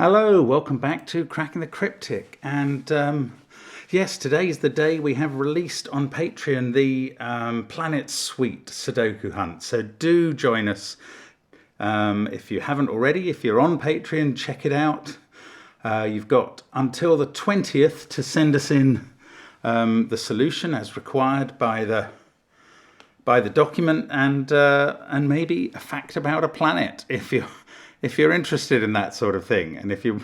Hello, welcome back to Cracking the Cryptic. And yes, today is the day we have released on Patreon the Planet Suite Sudoku Hunt. So do join us if you haven't already. If you're on Patreon, check it out. You've got until the 20th to send us in the solution as required by the document, and maybe a fact about a planet if you're interested in that sort of thing, and if you're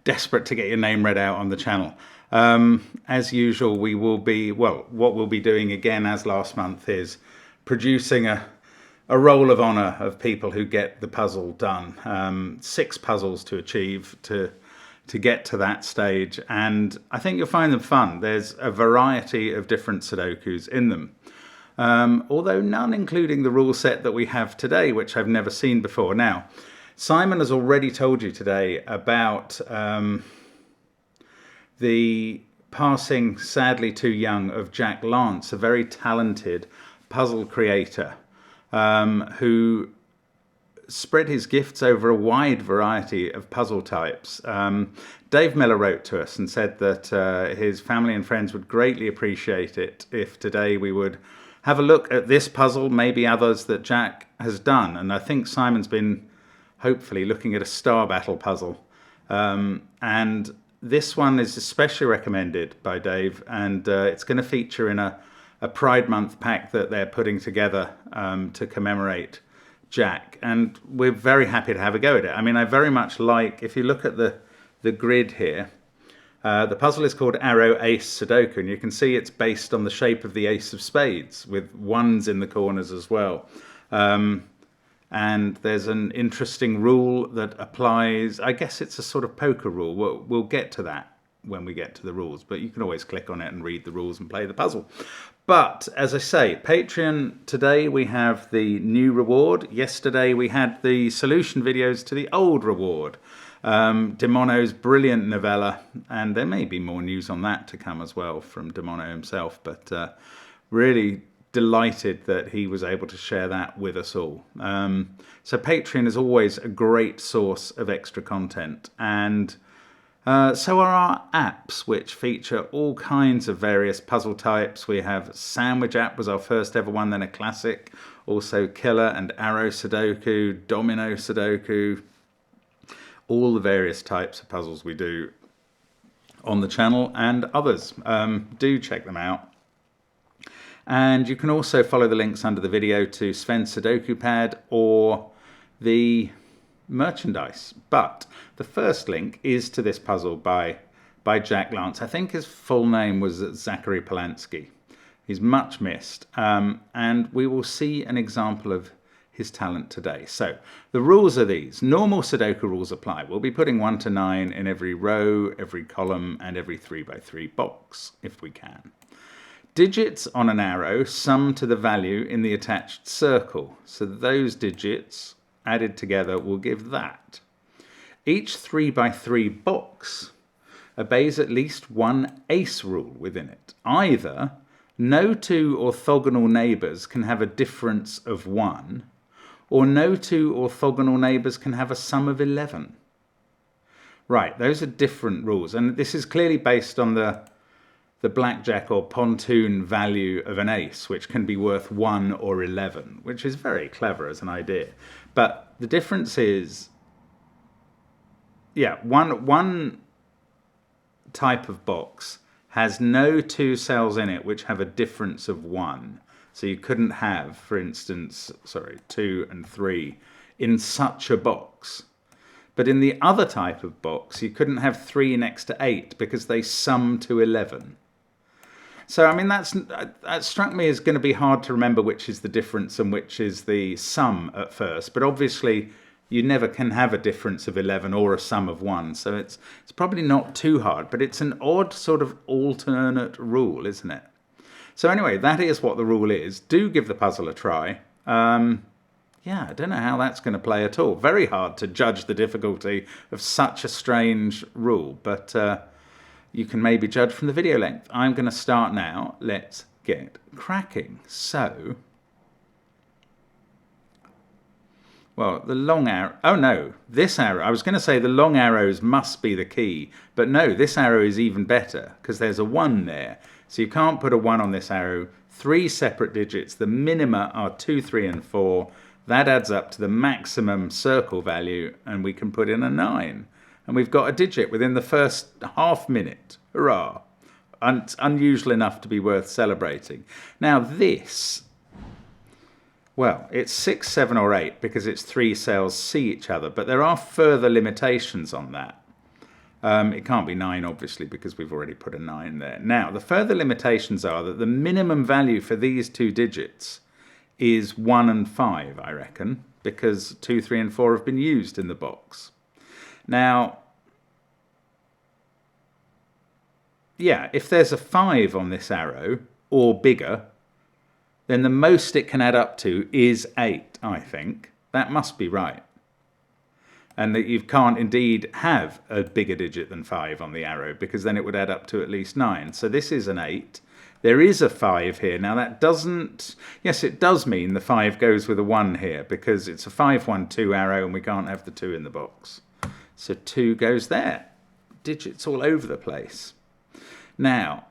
desperate to get your name read out on the channel. As usual, we will be, what we'll be doing again as last month is producing a roll of honour of people who get the puzzle done. 6 puzzles to achieve to get to that stage, and I think you'll find them fun. There's a variety of different Sudokus in them. Although none including the rule set that we have today, which I've never seen before. Now, Simon has already told you today about the passing, sadly too young, of Jack Lance, a very talented puzzle creator who spread his gifts over a wide variety of puzzle types. Dave Miller wrote to us and said that his family and friends would greatly appreciate it if today we would have a look at this puzzle, maybe others that Jack has done. And I think Simon's been hopefully looking at a Star Battle puzzle. And this one is especially recommended by Dave, and it's going to feature in a Pride Month pack that they're putting together to commemorate Jack. And we're very happy to have a go at it. I mean, I very much like, if you look at the grid here, the puzzle is called Arrow Ace Sudoku, and you can see it's based on the shape of the Ace of Spades, with ones in the corners as well. And there's an interesting rule that applies. I guess it's a sort of poker rule. We'll get to that when we get to the rules, but you can always click on it and read the rules and play the puzzle. But as I say, Patreon, today we have the new reward. Yesterday we had the solution videos to the old reward. Demono's brilliant novella, and there may be more news on that to come as well from Demono himself, but really delighted that he was able to share that with us all. So Patreon is always a great source of extra content, and so are our apps, which feature all kinds of various puzzle types. We have Sandwich app was our first ever one, then a classic, also Killer and Arrow Sudoku, Domino Sudoku, all the various types of puzzles we do on the channel, and others. Do check them out. And you can also follow the links under the video to Sven's SUDOKU PAD or the merchandise. But the first link is to this puzzle by Jack Lance. I think his full name was Zachary Polanski. He's much missed. And we will see an example of his talent today. So the rules are these. Normal Sudoku rules apply. We'll be putting 1 to 9 in every row, every column, and every 3x3 box, if we can. Digits on an arrow sum to the value in the attached circle. So those digits added together will give that. Each 3x3 box obeys at least one ace rule within it. Either no 2 orthogonal neighbours can have a difference of 1, or no 2 orthogonal neighbours can have a sum of 11. Right, those are different rules, and this is clearly based on the blackjack or pontoon value of an ace, which can be worth 1 or 11, which is very clever as an idea. But the difference is, yeah, one type of box has no 2 cells in it which have a difference of 1. So you couldn't have, for instance, 2 and 3 in such a box. But in the other type of box, you couldn't have 3 next to 8 because they sum to 11. So, I mean, that struck me as going to be hard to remember which is the difference and which is the sum at first. But obviously, you never can have a difference of 11 or a sum of 1. So it's probably not too hard. But it's an odd sort of alternate rule, isn't it? So anyway, that is what the rule is. Do give the puzzle a try. Yeah, I don't know how that's going to play at all. Very hard to judge the difficulty of such a strange rule. But you can maybe judge from the video length. I'm going to start now. Let's get cracking. So, Well, the long arrow, oh no, this arrow, I was going to say the long arrows must be the key, but no, this arrow is even better because there's a 1 there. So you can't put a 1 on this arrow. 3 separate digits, the minima are 2, 3 and 4. That adds up to the maximum circle value, and we can put in a 9. And we've got a digit within the first half minute. Hurrah! It's unusual enough to be worth celebrating. Now this, well, it's 6, 7 or 8 because it's 3 cells see each other, but there are further limitations on that. It can't be 9, obviously, because we've already put a 9 there. Now, the further limitations are that the minimum value for these 2 digits is 1 and 5, I reckon, because 2, 3 and 4 have been used in the box. Now, yeah, if there's a 5 on this arrow, or bigger, then the most it can add up to is 8, I think. That must be right. And that you can't indeed have a bigger digit than 5 on the arrow, because then it would add up to at least 9. So this is an 8. There is a 5 here. Now that doesn't... Yes, it does mean the 5 goes with a 1 here, because it's a 5, 1, 2 arrow, and we can't have the 2 in the box. So 2 goes there. Digits all over the place. Now,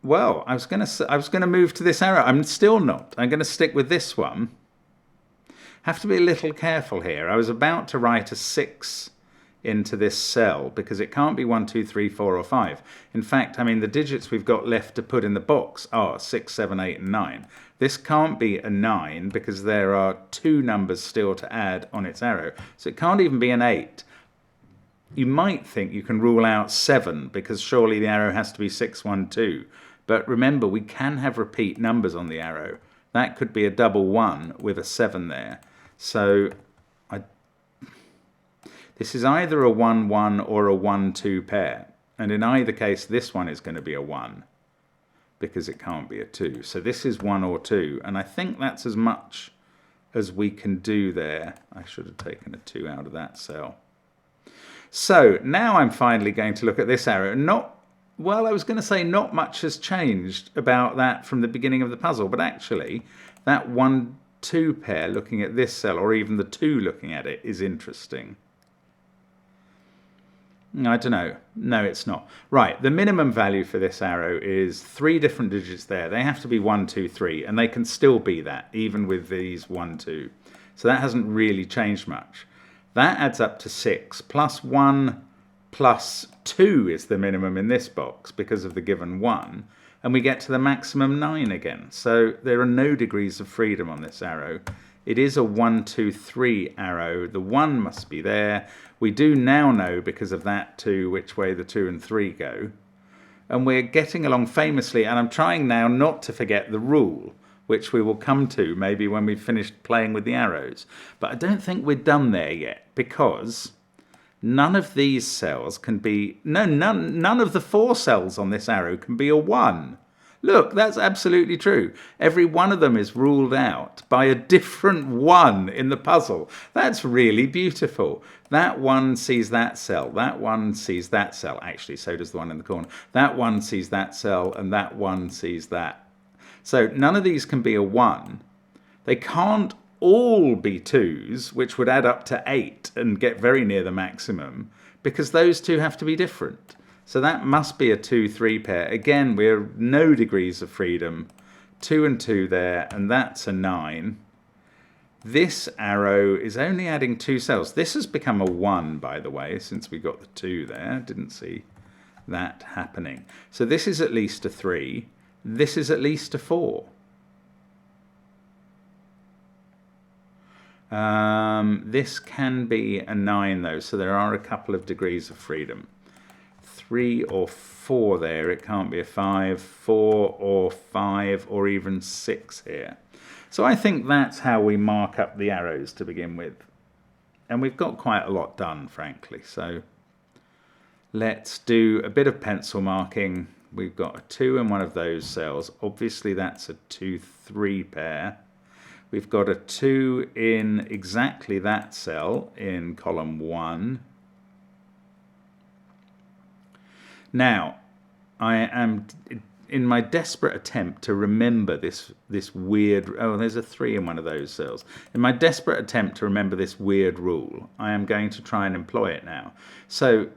well, I was going to move to this arrow. I'm still not. I'm going to stick with this one. Have to be a little careful here. I was about to write a 6 into this cell because it can't be 1, 2, 3, 4 or 5. In fact, I mean, the digits we've got left to put in the box are 6, 7, 8 and 9. This can't be a 9 because there are 2 numbers still to add on its arrow. So it can't even be an 8. You might think you can rule out 7 because surely the arrow has to be 6, 1, 2. But remember, we can have repeat numbers on the arrow. That could be a double 1 with a 7 there. So this is either a 1, 1 or a 1, 2 pair. And in either case, this one is going to be a 1 because it can't be a 2. So this is 1 or 2. And I think that's as much as we can do there. I should have taken a 2 out of that cell. So now I'm finally going to look at this arrow. Well, I was going to say not much has changed about that from the beginning of the puzzle, but actually that 1, 2 pair looking at this cell, or even the 2 looking at it, is interesting. I don't know. No, it's not. Right, the minimum value for this arrow is 3 different digits there. They have to be 1, 2, 3, and they can still be that, even with these 1, 2. So that hasn't really changed much. That adds up to 6, plus 1 plus 2 is the minimum in this box because of the given 1. And we get to the maximum 9 again. So there are no degrees of freedom on this arrow. It is a 1, 2, 3 arrow. The 1 must be there. We do now know, because of that 2, which way the 2 and 3 go. And we're getting along famously, and I'm trying now not to forget the rule, which we will come to maybe when we've finished playing with the arrows. But I don't think we're done there yet, because none of these cells can be... No, none of the 4 cells on this arrow can be a 1. Look, that's absolutely true. Every one of them is ruled out by a different 1 in the puzzle. That's really beautiful. That 1 sees that cell. That 1 sees that cell. Actually, so does the one in the corner. That 1 sees that cell, and that 1 sees that. So none of these can be a 1. They can't all be 2s, which would add up to 8 and get very near the maximum, because those 2 have to be different. So that must be a 2, 3 pair. Again, we're no degrees of freedom. 2 and 2 there, and that's a 9. This arrow is only adding 2 cells. This has become a 1, by the way, since we got the 2 there. Didn't see that happening. So this is at least a 3. This is at least a 4. This can be a 9, though, so there are a couple of degrees of freedom. 3 or 4 there. It can't be a 5, 4 or 5, or even 6 here. So I think that's how we mark up the arrows to begin with. And we've got quite a lot done, frankly. So let's do a bit of pencil marking. We've got a 2 in one of those cells. Obviously, that's a 2, 3 pair. We've got a 2 in exactly that cell in column 1. Now, I am in my desperate attempt to remember this weird, oh, there's a 3 in one of those cells. In my desperate attempt to remember this weird rule, I am going to try and employ it now. So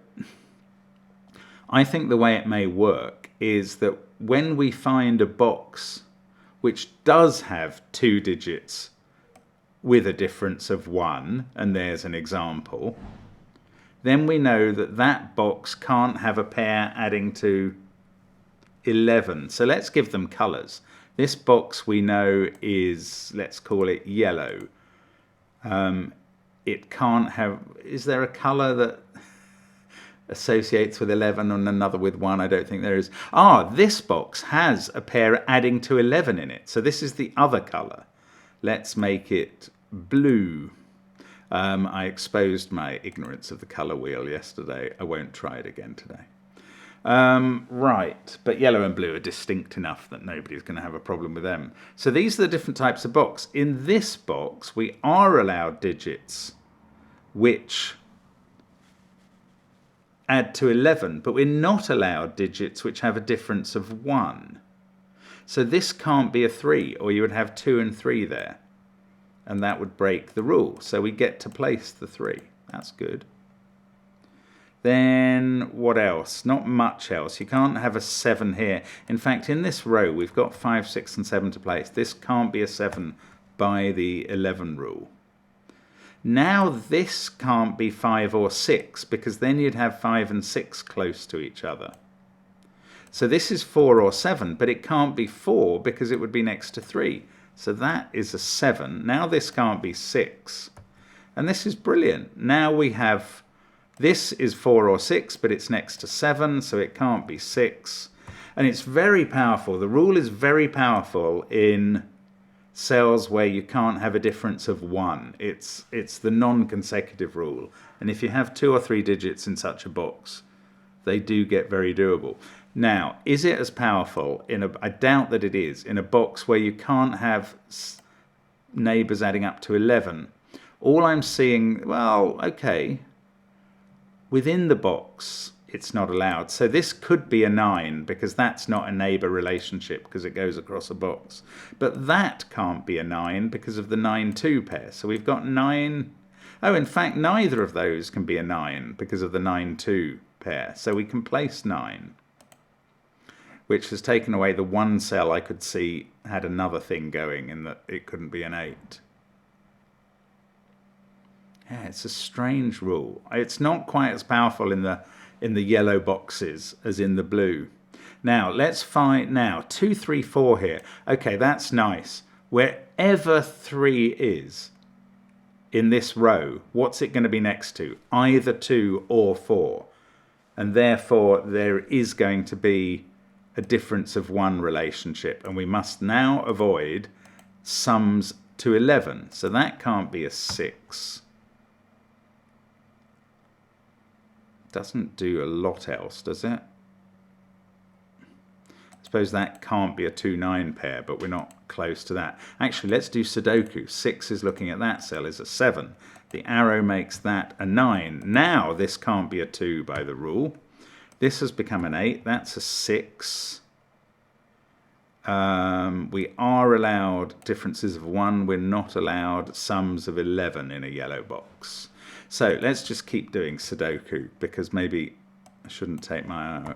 I think the way it may work is that when we find a box which does have 2 digits with a difference of 1, and there's an example, then we know that that box can't have a pair adding to 11. So let's give them colours. This box we know is, let's call it yellow. It can't have, is there a colour that associates with 11 and another with 1? I don't think there is. This box has a pair adding to 11 in it. So this is the other colour. Let's make it blue. I exposed my ignorance of the colour wheel yesterday. I won't try it again today. Right, but yellow and blue are distinct enough that nobody's going to have a problem with them. So these are the different types of box. In this box, we are allowed digits which add to 11, but we're not allowed digits which have a difference of 1. So this can't be a 3, or you would have 2 and 3 there, and that would break the rule. So we get to place the 3. That's good. Then what else? Not much else. You can't have a 7 here. In fact, in this row, we've got 5, 6, and 7 to place. This can't be a 7 by the 11 rule. Now this can't be 5 or 6, because then you'd have 5 and 6 close to each other. So this is 4 or 7, but it can't be 4 because it would be next to 3. So that is a 7. Now this can't be 6. And this is brilliant. Now we have, this is 4 or 6, but it's next to 7, so it can't be 6. And it's very powerful. The rule is very powerful in cells where you can't have a difference of 1. It's the non-consecutive rule. And if you have 2 or 3 digits in such a box, they do get very doable. Now, is it as powerful in a, I doubt that it is, in a box where you can't have neighbours adding up to 11? All I'm seeing, well, okay, within the box, it's not allowed. So this could be a 9, because that's not a neighbour relationship, because it goes across a box. But that can't be a 9 because of the 9-2 pair. So we've got 9. Oh, in fact, neither of those can be a 9 because of the 9-2 pair. So we can place 9, which has taken away the one cell I could see had another thing going in that it couldn't be an 8. Yeah, it's a strange rule. It's not quite as powerful in the yellow boxes as in the blue. Now, let's find, now, 2, 3, 4 here. Okay, that's nice. Wherever 3 is in this row, what's it going to be next to? Either 2 or 4. And therefore, there is going to be a difference of 1 relationship. And we must now avoid sums to 11. So that can't be a 6. Doesn't do a lot else, does it? I suppose that can't be a 2-9 pair, but we're not close to that. Actually, let's do Sudoku. 6 is looking at that cell, is a 7. The arrow makes that a 9. Now this can't be a 2 by the rule. This has become an 8. That's a 6. We are allowed differences of 1. We're not allowed sums of 11 in a yellow box. So let's just keep doing Sudoku, because maybe I shouldn't take my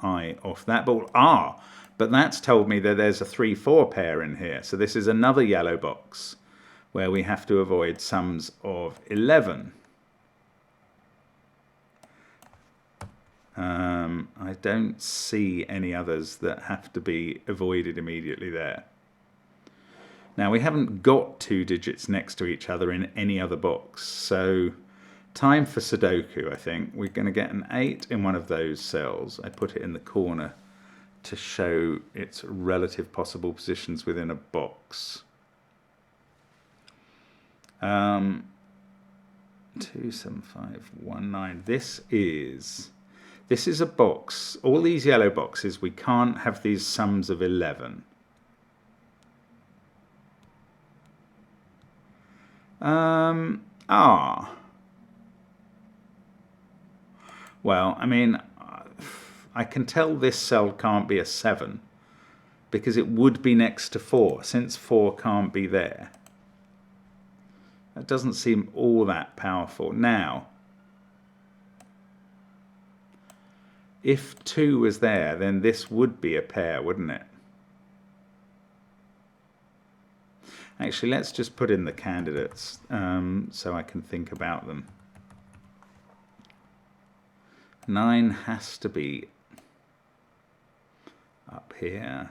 eye off that. But that's told me that there's a 3-4 pair in here. So this is another yellow box where we have to avoid sums of 11. I don't see any others that have to be avoided immediately there. Now, we haven't got 2 digits next to each other in any other box, so time for Sudoku, I think. We're going to get an 8 in one of those cells. I put it in the corner to show its relative possible positions within a box. 27519. This is a box. All these yellow boxes, we can't have these sums of 11. Well, I mean, I can tell this cell can't be a 7 because it would be next to 4, since 4 can't be there. That doesn't seem all that powerful. Now, if 2 was there, then this would be a pair, wouldn't it? Actually, let's just put in the candidates so I can think about them. 9 has to be up here.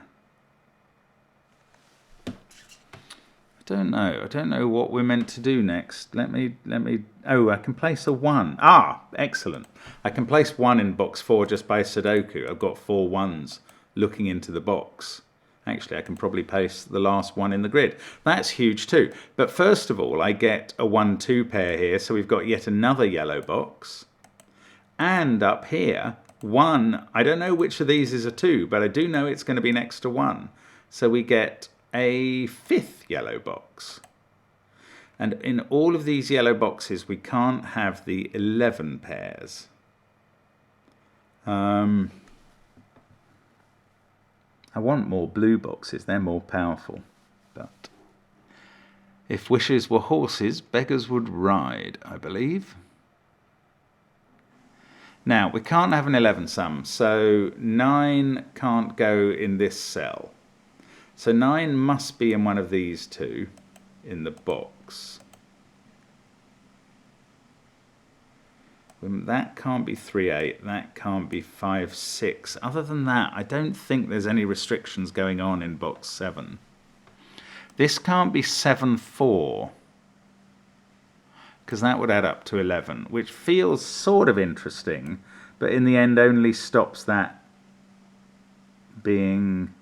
I don't know what we're meant to do next. Let me, oh, I can place a 1. Ah, excellent. I can place 1 in box 4 just by Sudoku. I've got 4 1s looking into the box. Actually, I can probably place the last one in the grid. That's huge too. But first of all, I get a 1-2 pair here. So we've got yet another yellow box. And up here, 1, I don't know which of these is a 2, but I do know it's going to be next to 1. So we get a 5th yellow box. And in all of these yellow boxes, we can't have the 11 pairs. I want more blue boxes, they're more powerful. But if wishes were horses, beggars would ride, I believe. Now, we can't have an 11 sum, so 9 can't go in this cell. So 9 must be in one of these two in the box. That can't be 3-8, that can't be 5-6. Other than that, I don't think there's any restrictions going on in box 7. This can't be 7-4, because that would add up to 11, which feels sort of interesting, but in the end only stops that being...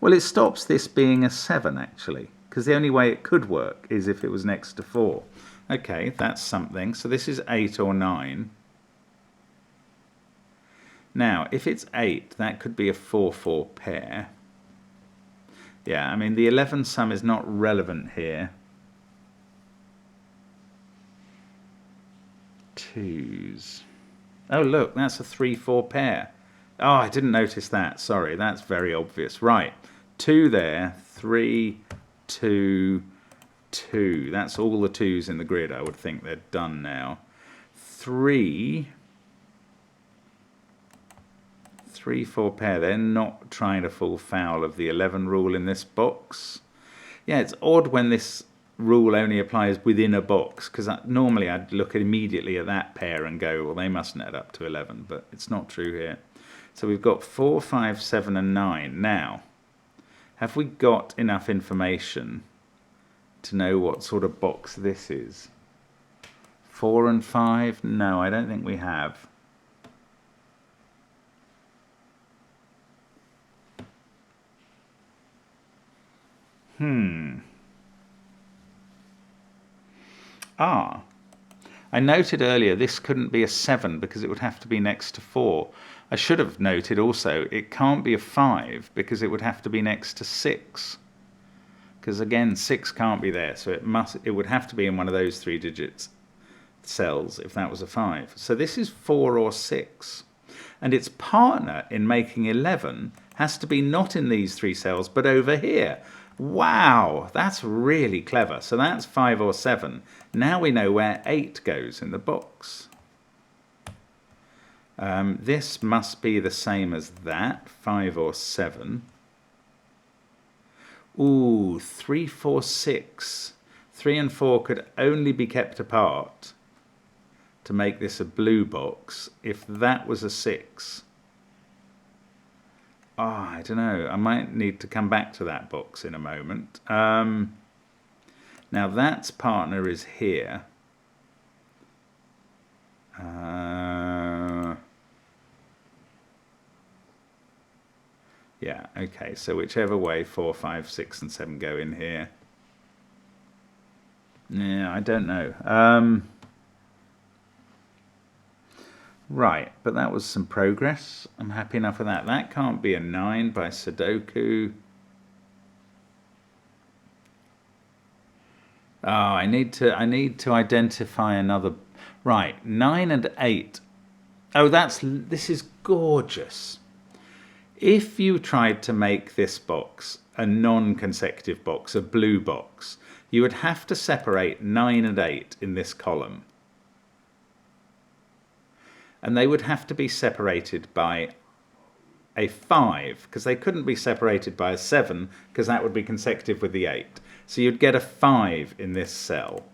Well, it stops this being a 7, actually, because the only way it could work is if it was next to 4. Okay, that's something. So this is 8 or 9. Now, if it's 8, that could be a 4-4 pair. Yeah, I mean, the 11 sum is not relevant here. 2s. Oh, look, that's a 3-4 pair. Oh, I didn't notice that. Sorry, that's very obvious. Right, 2 there, 3, 2, 2. That's all the 2s in the grid. I would think they're done now. 3, 3-4 pair. They're not trying to fall foul of the 11 rule in this box. Yeah, it's odd when this rule only applies within a box, because normally I'd look immediately at that pair and go, well, they mustn't add up to 11, but it's not true here. So we've got 4, 5, 7 and 9. Now, have we got enough information to know what sort of box this is? 4 and 5? No, I don't think we have. I noted earlier this couldn't be a 7 because it would have to be next to 4. I should have noted also it can't be a 5 because it would have to be next to 6. Because again, 6 can't be there, so it would have to be in one of those 3 digits cells if that was a 5. So this is 4 or 6. And its partner in making 11 has to be not in these 3 cells, but over here. Wow, that's really clever. So that's 5 or 7. Now we know where 8 goes in the box. This must be the same as that, 5 or 7. Ooh, 3, 4, 6. 3 and 4 could only be kept apart to make this a blue box if that was a 6. Oh, I don't know. I might need to come back to that box in a moment. Now that's partner is here. Yeah, okay, so whichever way 4, 5, 6 and 7 go in here. Yeah, I don't know. Right, but that was some progress. I'm happy enough with that. That can't be a 9 by Sudoku. Oh, I need to identify another. Right, 9 and 8 Oh, this is gorgeous. If you tried to make this box a non-consecutive box, a blue box, you would have to separate 9 and 8 in this column. And they would have to be separated by a 5, because they couldn't be separated by a 7, because that would be consecutive with the 8. So you'd get a 5 in this cell.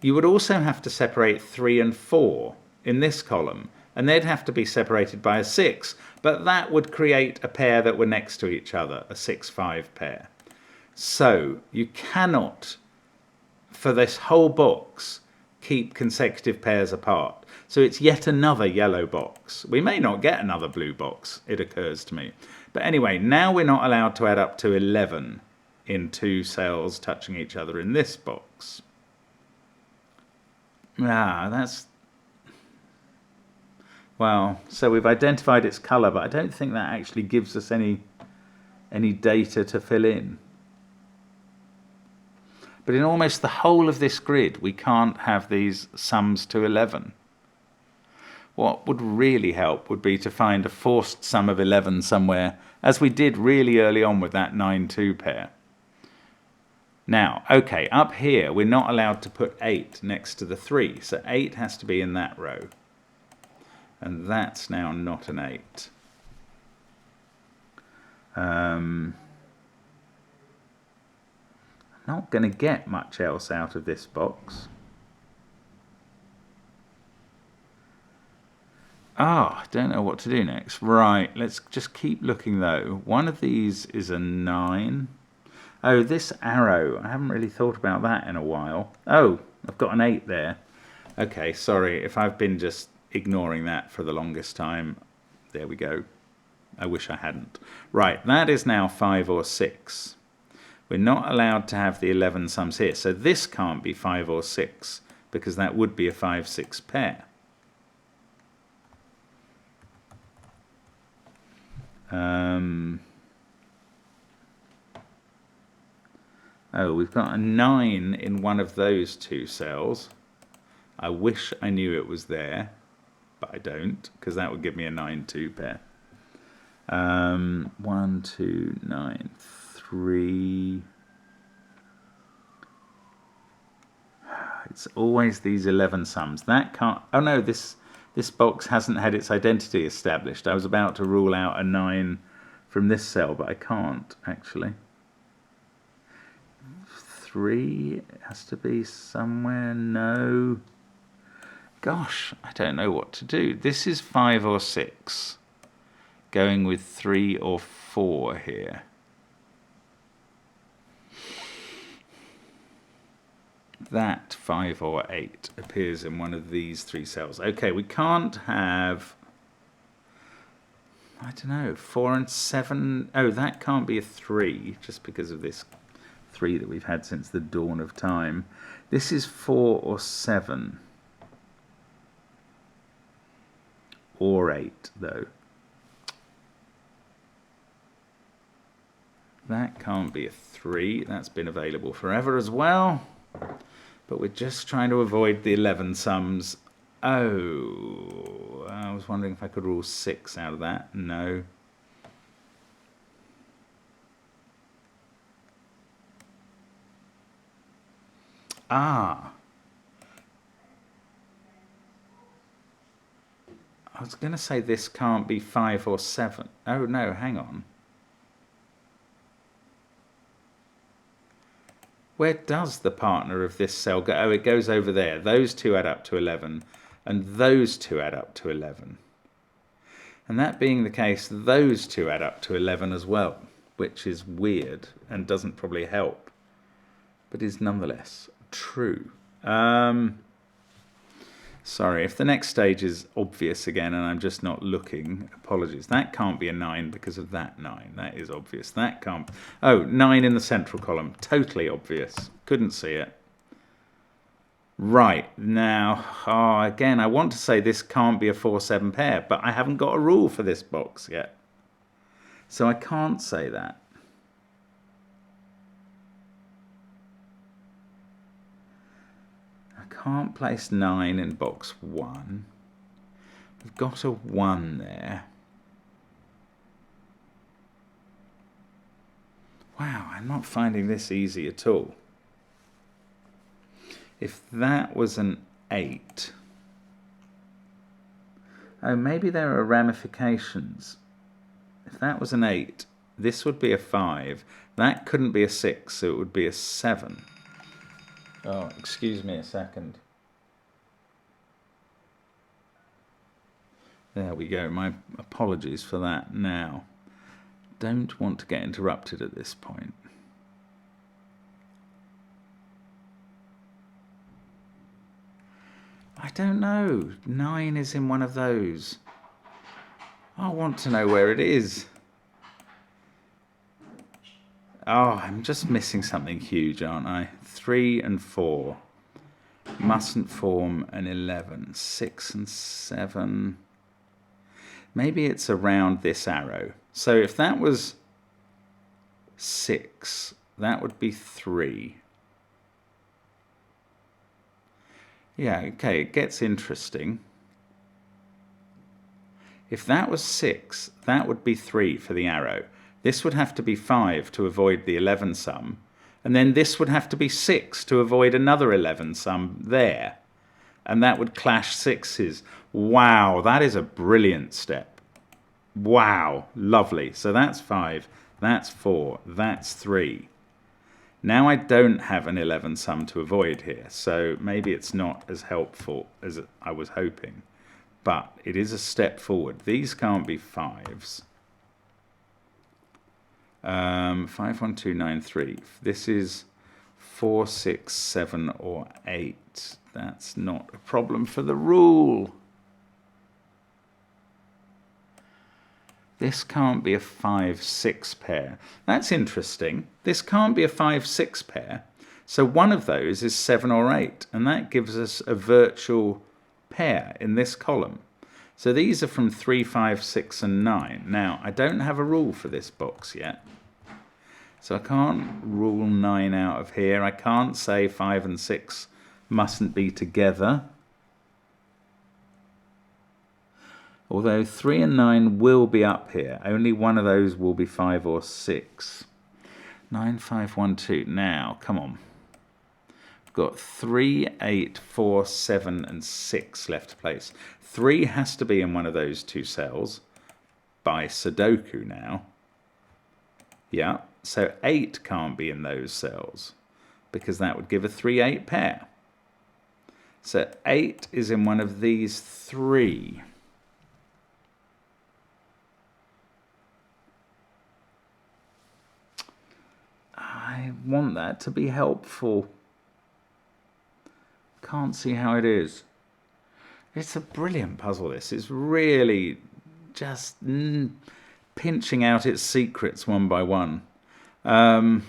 You would also have to separate 3 and 4 in this column, and they'd have to be separated by a 6, but that would create a pair that were next to each other, a 6-5 pair. So you cannot, for this whole box, keep consecutive pairs apart. So it's yet another yellow box. We may not get another blue box, it occurs to me. But anyway, now we're not allowed to add up to 11 in 2 cells touching each other in this box. That's... Well, so we've identified its colour, but I don't think that actually gives us any data to fill in. But in almost the whole of this grid, we can't have these sums to 11. What would really help would be to find a forced sum of 11 somewhere, as we did really early on with that 9-2 pair. Now, okay, up here, we're not allowed to put 8 next to the 3, so 8 has to be in that row. And that's now not an 8. I'm not going to get much else out of this box. I don't know what to do next. Right, let's just keep looking though. One of these is a 9. Oh, this arrow, I haven't really thought about that in a while. Oh, I've got an 8 there. Okay, sorry if I've been just ignoring that for the longest time. There we go. I wish I hadn't. Right, that is now 5 or 6. We're not allowed to have the 11 sums here, so this can't be 5 or 6 because that would be a 5-6 pair. Oh, we've got a 9 in one of those 2 cells. I wish I knew it was there, but I don't, because that would give me a 9-2 pair. 1, 2, 9, 3. It's always these 11 sums. That can't... Oh no, this box hasn't had its identity established. I was about to rule out a 9 from this cell, but I can't, actually. 3 has to be somewhere. No. Gosh, I don't know what to do. This is 5 or 6. Going with 3 or 4 here. That 5 or 8 appears in one of these 3 cells. Okay, we can't have... I don't know, 4 and 7. Oh, that can't be a 3, just because of this 3 that we've had since the dawn of time. This is 4 or 7. Or 8, though. That can't be a 3. That's been available forever as well. But we're just trying to avoid the 11 sums. Oh, I was wondering if I could rule 6 out of that. No. I was going to say this can't be 5 or 7. Oh, no, hang on. Where does the partner of this cell go? Oh, it goes over there. Those 2 add up to 11, and those 2 add up to 11. And that being the case, those 2 add up to 11 as well, which is weird and doesn't probably help, but is nonetheless true. Sorry, if the next stage is obvious again and I'm just not looking, apologies. That can't be a 9 because of that 9. That is obvious. That can't... Oh, 9 in the central column. Totally obvious. Couldn't see it. Right, now, again, I want to say this can't be a 4-7 pair, but I haven't got a rule for this box yet. So I can't say that. Can't place 9 in box 1. We've got a 1 there. Wow, I'm not finding this easy at all. If that was an 8... Oh, maybe there are ramifications. If that was an 8, this would be a 5. That couldn't be a 6, so it would be a 7. Oh, excuse me a second. There we go. My apologies for that. Now, don't want to get interrupted at this point. I don't know. 9 is in one of those. I want to know where it is. Oh, I'm just missing something huge, aren't I? 3 and 4 mustn't form an 11. 6 and 7. Maybe it's around this arrow. So if that was 6, that would be 3. Yeah, okay, it gets interesting. If that was 6, that would be 3 for the arrow. This would have to be 5 to avoid the 11 sum. And then this would have to be 6 to avoid another 11 sum there. And that would clash 6s. Wow, that is a brilliant step. Wow, lovely. So that's 5, that's 4, that's 3. Now I don't have an 11 sum to avoid here, so maybe it's not as helpful as I was hoping. But it is a step forward. These can't be 5s. 5, 1, 2, 9, 3. This is 4, 6, 7, or 8. That's not a problem for the rule. This can't be a 5, 6 pair. That's interesting. This can't be a 5, 6 pair. So one of those is 7 or 8, and that gives us a virtual pair in this column. So these are from 3, 5, 6, and 9. Now, I don't have a rule for this box yet. So I can't rule 9 out of here. I can't say 5 and 6 mustn't be together. Although 3 and 9 will be up here. Only one of those will be 5 or 6. 9, 5, 1, 2. Now, come on. We've got 3, 8, 4, 7, and 6 left to place. 3 has to be in one of those two cells by Sudoku now. Yeah, so 8 can't be in those cells because that would give a 3, 8 pair. So 8 is in one of these 3. I want that to be helpful. Can't see how it is. It's a brilliant puzzle, this. It's really just pinching out its secrets one by one. Now,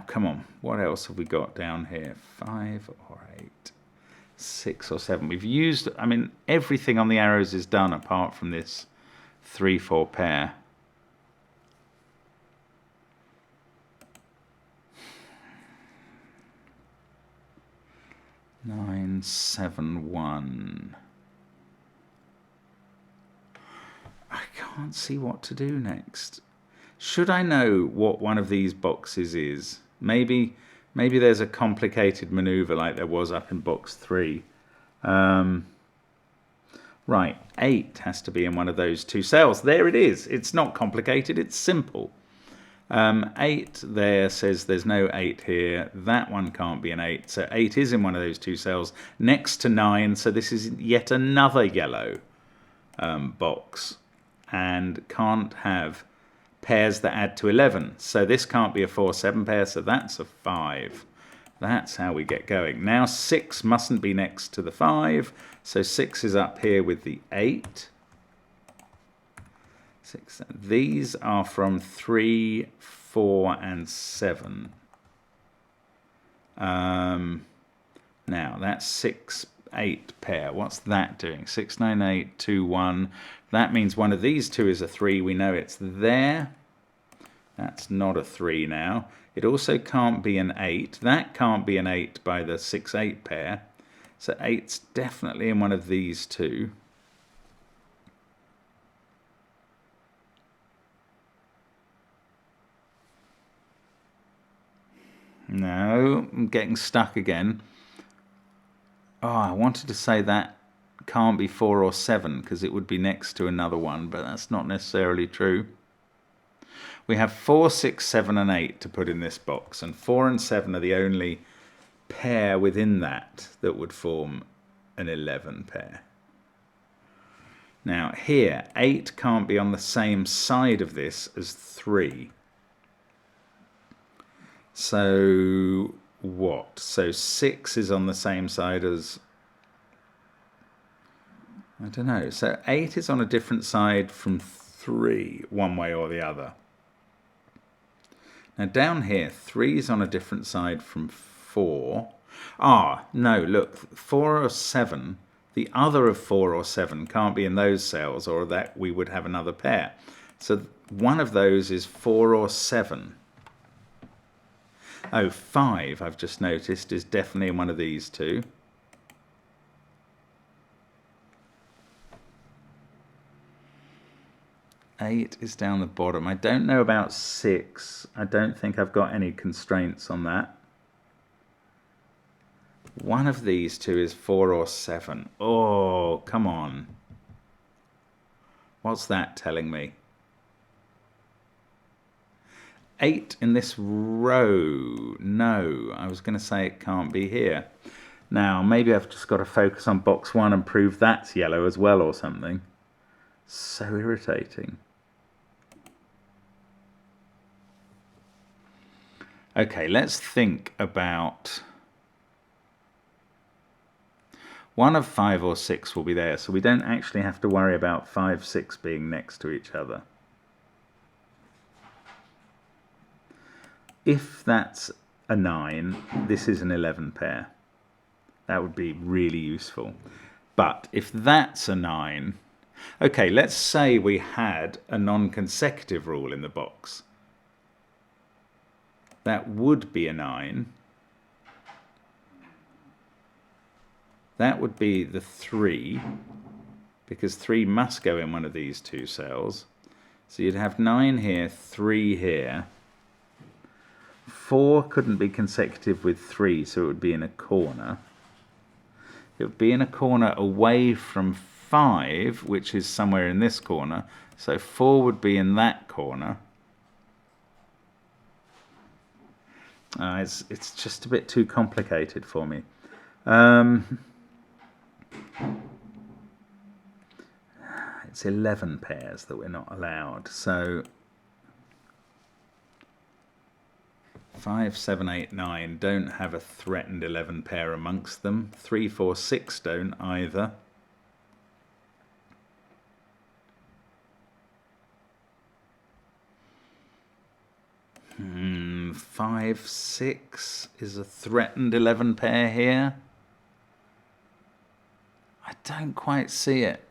come on. What else have we got down here? 5 or 8, 6 or 7. We've used, I mean, everything on the arrows is done apart from this 3, 4 pair. Nine, 7, 1. I can't see what to do next. Should I know what one of these boxes is? Maybe there's a complicated maneuver like there was up in box 3. Right, 8 has to be in one of those two cells. There it is. It's not complicated, it's simple. 8 there says there's no 8 here. That one can't be an 8. So 8 is in one of those two cells next to 9. So this is yet another yellow box. And can't have pairs that add to 11. So this can't be a 4, 7 pair. So that's a 5. That's how we get going. Now 6 mustn't be next to the 5. So 6 is up here with the 8. 6. These are from 3, 4, and 7. Now that's 6, 8 pair. What's that doing? 6, 9, 8, 2, 1. That means one of these two is a 3. We know it's there. That's not a 3 now. It also can't be an 8. That can't be an 8 by the 6, 8 pair. So 8's definitely in one of these two. No, I'm getting stuck again. Oh, I wanted to say that can't be 4 or 7 because it would be next to another one, but that's not necessarily true. We have 4, 6, 7 and 8 to put in this box, and 4 and 7 are the only pair within that that would form an 11 pair. Now here, 8 can't be on the same side of this as 3. So what? So 6 is on the same side as... I don't know. So 8 is on a different side from 3, one way or the other. Now down here, 3 is on a different side from 4. Ah, no, look, 4 or 7, the other of 4 or 7 can't be in those cells, or that we would have another pair. So one of those is 4 or 7. Oh, 5, I've just noticed, is definitely in one of these two. Eight is down the bottom. I don't know about 6. I don't think I've got any constraints on that. One of these two is 4 or 7. Oh, come on. What's that telling me? 8 in this row. No, I was going to say it can't be here. Now, maybe I've just got to focus on box 1 and prove that's yellow as well or something. So irritating. Okay, let's think about... One of 5 or 6 will be there, so we don't actually have to worry about 5, 6 being next to each other. If that's a 9, this is an 11 pair. That would be really useful. But if that's a 9... Okay, let's say we had a non-consecutive rule in the box. That would be a 9. That would be the 3, because 3 must go in one of these two cells. So you'd have 9 here, 3 here. 4 couldn't be consecutive with 3, so it would be in a corner. It would be in a corner away from 5, which is somewhere in this corner. So 4 would be in that corner. It's just a bit too complicated for me. It's 11 pairs that we're not allowed. So 5, 7, 8, 9 don't have a threatened 11 pair amongst them. 3, 4, 6 don't either. Hmm, 5, 6 is a threatened 11 pair here. I don't quite see it.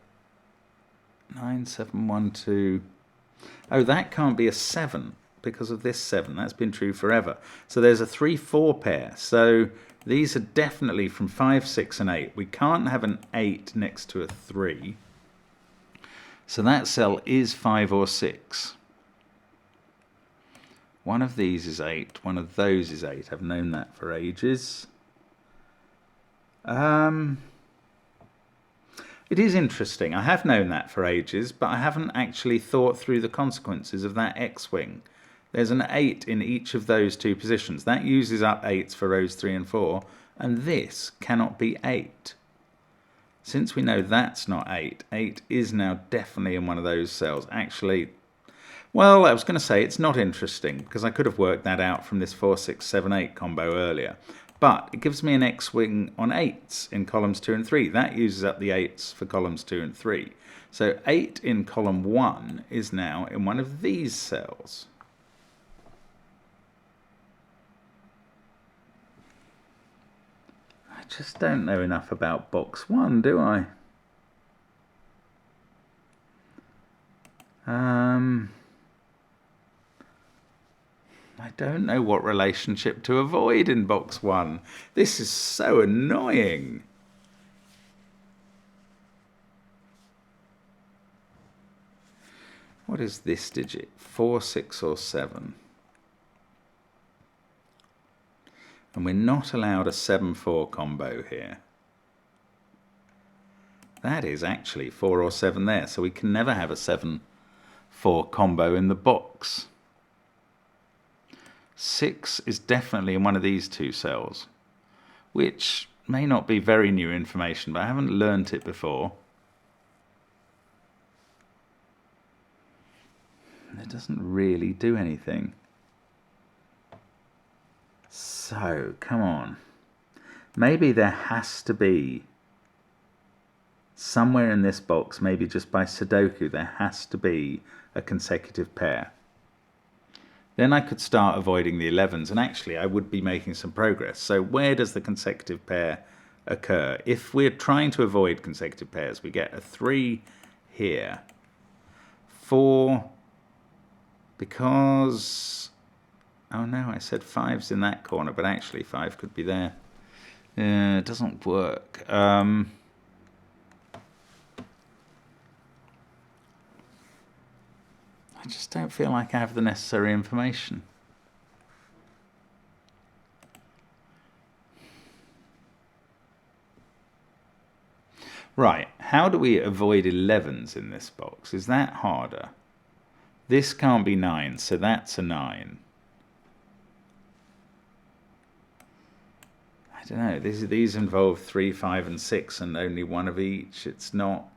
9, 7, 1, 2. Oh, that can't be a 7 because of this 7. That's been true forever. So there's a 3, 4 pair. So these are definitely from 5, 6 and 8. We can't have an 8 next to a 3. So that cell is 5 or 6. One of these is 8. One of those is 8. I've known that for ages. It is interesting. I have known that for ages, but I haven't actually thought through the consequences of that X-wing. There's an 8 in each of those two positions. That uses up 8s for rows 3 and 4, and this cannot be 8. Since we know that's not 8, 8 is now definitely in one of those cells. Actually, well, I was going to say it's not interesting, because I could have worked that out from this 4, 6, 7, 8 combo earlier. But it gives me an X-wing on 8s in columns 2 and 3. That uses up the 8s for columns 2 and 3. So 8 in column 1 is now in one of these cells. I just don't know enough about box 1, do I? I don't know what relationship to avoid in box 1. This is so annoying. What is this digit? 4, 6 or 7? And we're not allowed a 7-4 combo here. That is actually 4 or 7 there, so we can never have a 7-4 combo in the box. 6 is definitely in one of these two cells, which may not be very new information, but I haven't learnt it before. And it doesn't really do anything. So, come on. Maybe there has to be somewhere in this box, maybe just by Sudoku, there has to be a consecutive pair. Then I could start avoiding the 11s, and actually I would be making some progress. So where does the consecutive pair occur? If we're trying to avoid consecutive pairs, we get a 3 here. 4, because... oh no, I said 5's in that corner, but actually 5 could be there. It doesn't work. I just don't feel like I have the necessary information. Right, how do we avoid 11s in this box? Is that harder? This can't be 9, so that's a 9. I don't know, these involve 3, 5 and 6 and only one of each. It's not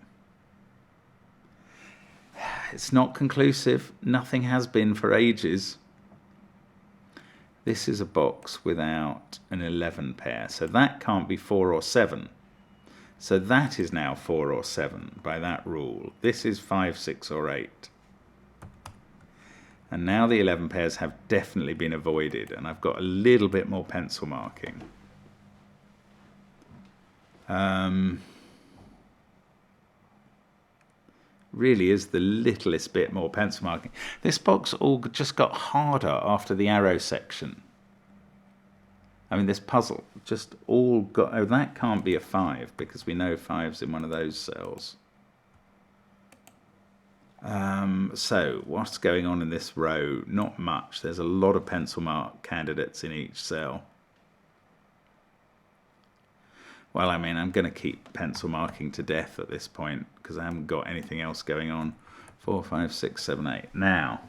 conclusive. Nothing has been for ages. This is a box without an 11 pair, so that can't be 4 or 7. So that is now 4 or 7 by that rule. This is 5, 6 or 8. And now the 11 pairs have definitely been avoided, and I've got a little bit more pencil marking. Really is the littlest bit more pencil marking. This box all just got harder after the arrow section. I mean, this puzzle just all got... oh, that can't be a 5 because we know 5's in one of those cells. So what's going on in this row? Not much. There's a lot of pencil mark candidates in each cell. Well, I mean, I'm going to keep pencil marking to death at this point because I haven't got anything else going on. 4, 5, 6, 7, 8. Now,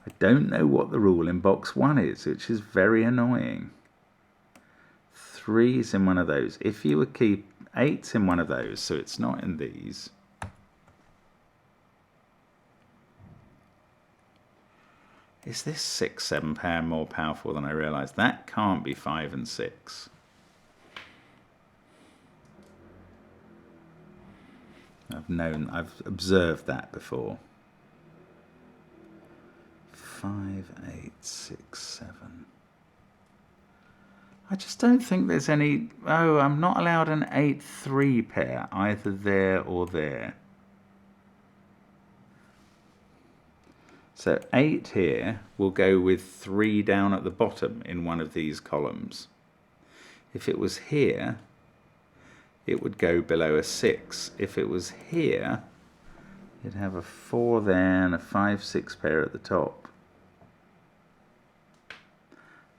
I don't know what the rule in box 1 is, which is very annoying. 3's in one of those. If you would keep 8's in one of those, so it's not in these. Is this 6, 7 pair more powerful than I realised? That can't be 5 and 6. I've observed that before. 5, 8, 6, 7. I just don't think there's any... oh, I'm not allowed an 8-3 pair, either there or there. So 8 here will go with 3 down at the bottom in one of these columns. If it was here, it would go below a 6. If it was here, you'd have a 4 there and a 5, 6 pair at the top.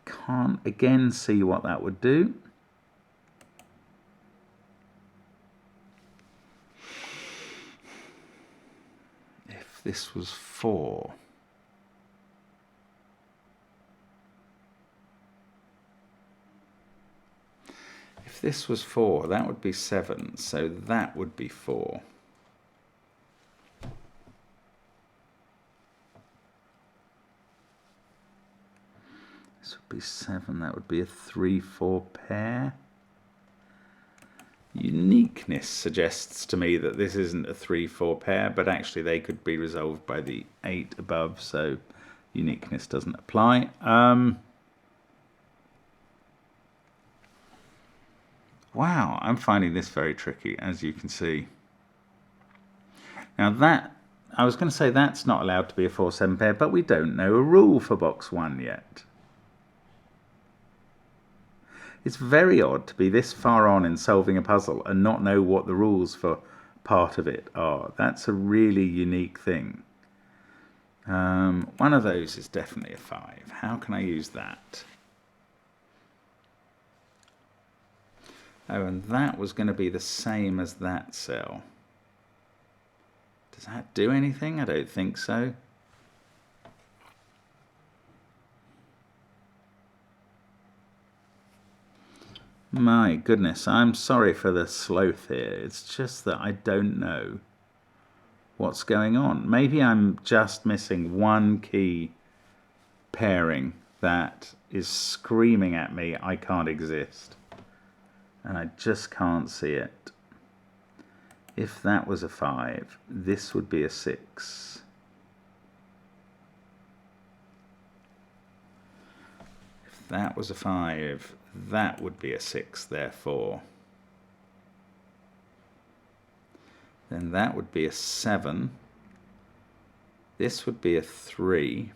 Can't again see what that would do. If this was 4. If this was 4, that would be 7, so that would be 4. This would be 7, that would be a 3-4 pair. Uniqueness suggests to me that this isn't a 3-4 pair, but actually they could be resolved by the 8 above, so uniqueness doesn't apply. Wow, I'm finding this very tricky, as you can see. Now that, I was going to say that's not allowed to be a 4-7 pair, but we don't know a rule for box 1 yet. It's very odd to be this far on in solving a puzzle and not know what the rules for part of it are. That's a really unique thing. One of those is definitely a 5. How can I use that? Oh, and that was going to be the same as that cell. Does that do anything? I don't think so. My goodness, I'm sorry for the sloth here. It's just that I don't know what's going on. Maybe I'm just missing one key pairing that is screaming at me I can't exist. And I just can't see it. If that was a 5, this would be a 6. If that was a 5, that would be a 6, therefore. Then that would be a 7. This would be a 3.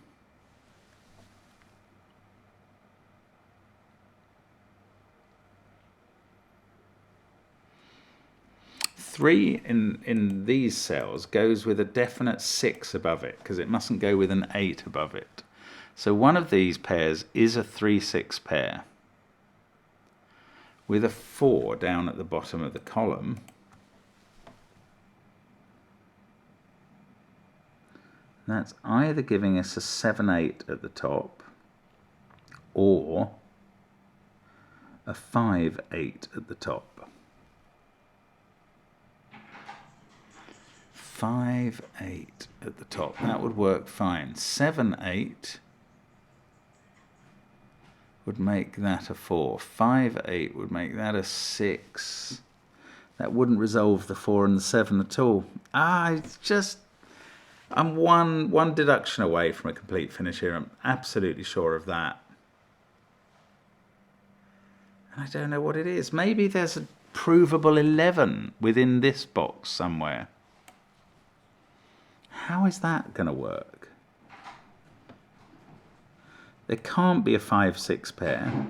Three in these cells goes with a definite 6 above it, because it mustn't go with an 8 above it. So one of these pairs is a 3-6 pair with a 4 down at the bottom of the column. That's either giving us a 7-8 at the top or a 5-8 at the top. 5-8 at the top. That would work fine. 7-8 would make that a 4. 5-8 would make that a 6. That wouldn't resolve the 4 and the 7 at all. It's just... I'm one deduction away from a complete finish here. I'm absolutely sure of that. And I don't know what it is. Maybe there's a provable 11 within this box somewhere. How is that going to work? There can't be a 5-6 pair.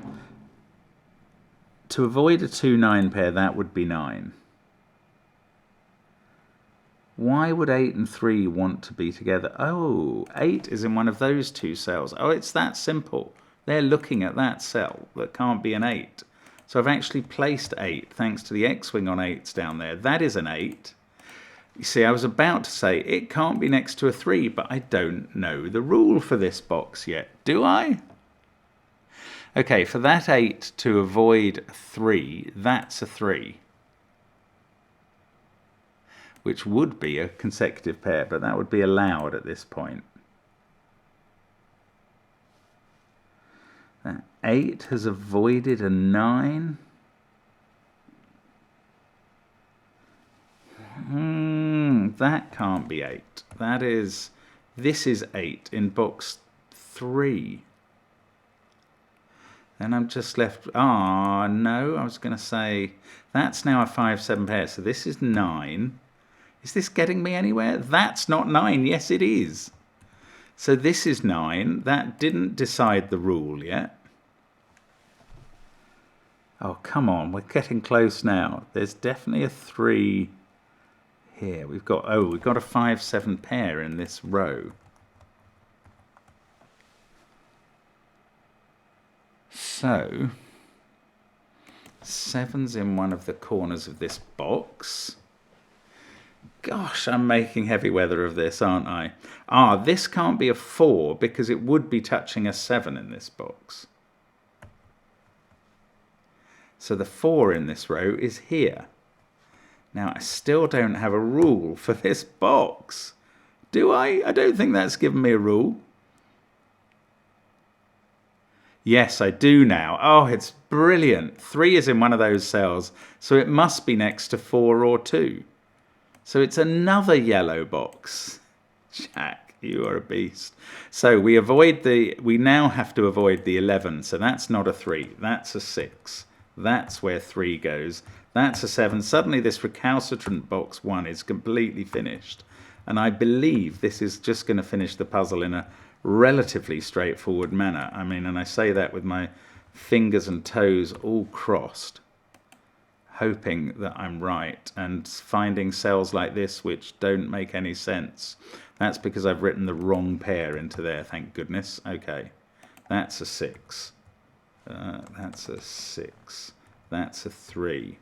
To avoid a 2-9 pair, that would be 9. Why would 8 and 3 want to be together? Oh, 8 is in one of those two cells. Oh, it's that simple. They're looking at that cell that can't be an 8. So I've actually placed 8 thanks to the X-wing on 8s down there. That is an 8. You see, I was about to say it can't be next to a 3, but I don't know the rule for this box yet, do I? Okay, for that 8 to avoid 3, that's a 3. Which would be a consecutive pair, but that would be allowed at this point. That 8 has avoided a 9. That can't be 8. This is 8 in box 3. Then I'm just left, no, I was going to say, that's now a 5-7 pair, so this is 9. Is this getting me anywhere? That's not 9, yes it is. So this is 9, that didn't decide the rule yet. Oh, come on, we're getting close now. There's definitely a 3 here. We've got a 5-7 pair in this row. So 7's in one of the corners of this box. Gosh, I'm making heavy weather of this, aren't I? This can't be a 4 because it would be touching a 7 in this box. So the 4 in this row is here. Now, I still don't have a rule for this box. Do I? I don't think that's given me a rule. Yes, I do now. Oh, it's brilliant. 3 is in one of those cells, so it must be next to 4 or 2. So it's another yellow box. Jack, you are a beast. So we now have to avoid the 11. So that's not a 3. That's a 6. That's where 3 goes. That's a 7. Suddenly this recalcitrant box 1 is completely finished. And I believe this is just going to finish the puzzle in a relatively straightforward manner. I mean, and I say that with my fingers and toes all crossed, hoping that I'm right and finding cells like this which don't make any sense. That's because I've written the wrong pair into there, thank goodness. Okay, that's a 6. That's a 6. That's a 3.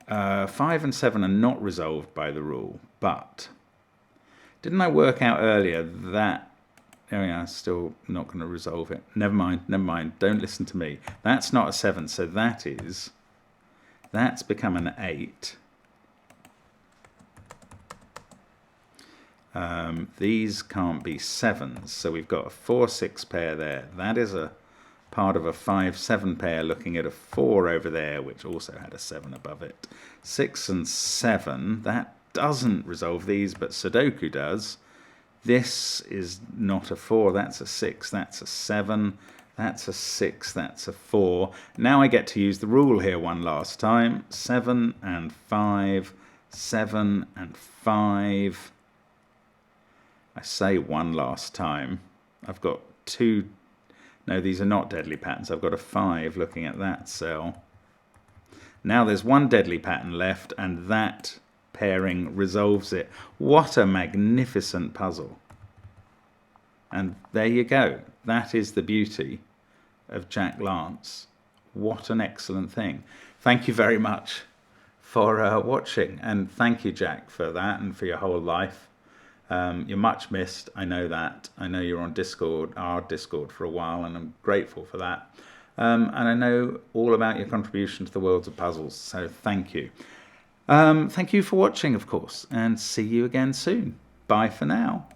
5 and 7 are not resolved by the rule, but didn't I work out earlier that... Oh yeah, still not going to resolve it. Never mind, don't listen to me. That's not a 7, so that's become an 8. These can't be 7s, so we've got a 4-6 pair there. That is a part of a 5-7 pair looking at a 4 over there, which also had a 7 above it. 6 and 7, that doesn't resolve these, but Sudoku does. This is not a 4, that's a 6, that's a 7, that's a 6, that's a 4. Now I get to use the rule here one last time. 7 and 5, 7 and 5. I say one last time. I've got 2... No, these are not deadly patterns. I've got a 5 looking at that cell. Now there's one deadly pattern left, and that pairing resolves it. What a magnificent puzzle. And there you go. That is the beauty of Jack Lance. What an excellent thing. Thank you very much for watching, and thank you, Jack, for that and for your whole life. You're much missed, I know that. I know you're on Discord, our Discord, for a while, and I'm grateful for that. And I know all about your contribution to the worlds of puzzles, so thank you. Thank you for watching, of course, and see you again soon. Bye for now.